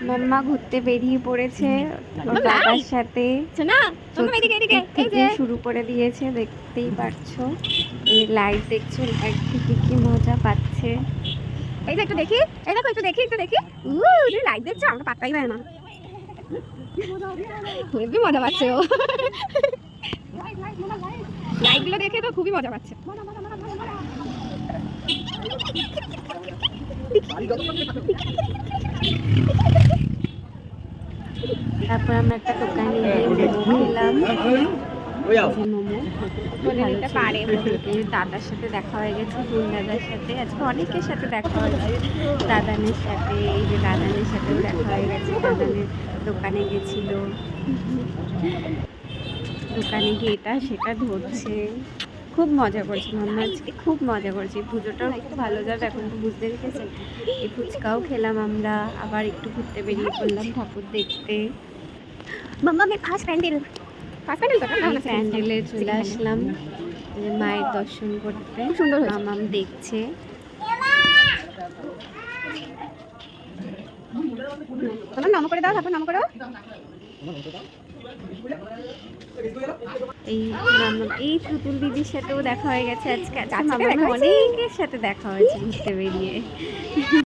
মাম্মা ঘুরতে বেরিয়ে পড়েছে ওর বাবার সাথে। থেকে শুরু করে দিয়েছে, দেখতেই পাচ্ছো। এই লাইট দেখছো, লাইট থেকে কি মজা পাচ্ছে। এই যে একটু দেখি, এই দেখো একটু দেখি লাইট দেখছো, আমরা পাত্তাই পাই না। খুবই মজা পাচ্ছে ও, লাইট গুলো দেখে তো খুবই মজা পাচ্ছে। তারপর আমরা একটা দোকানে গিয়ে খেলাম মোমো। দাদার সাথে দেখা হয়ে গেছে, দুন দাদার সাথে। আজকে অনেকের সাথে দেখা হয়েছে, দাদানের সাথে, এই যে দাদানের সাথেও দেখা হয়ে গেছে। দাদানের দোকানে গেছিল, দোকানে গিয়ে এটা সেটা ধরছে। খুব মজা করছি মাম্মা, আজকে খুব মজা করছি। পুজোটাও খুব ভালো যাবে, এখন তো বুঝতে পেরেছে। এই ফুচকাও খেলাম আমরা, আবার একটু ঘুরতে বেরিয়ে পড়লাম ঠাকুর দেখতে। মাম্মা আমি ফার্স্ট প্যান্ডেল প্যান্ডেলে চলে আসলাম মায়ের দর্শন করতে। সুন্দর মামাম দেখছে। নম করে দাও, তারপর নম করো। এই পুতুল দিদির সাথেও দেখা হয়ে গেছে আজকে। অনেকের সাথে দেখা হয়েছে ঘুরতে বেরিয়ে।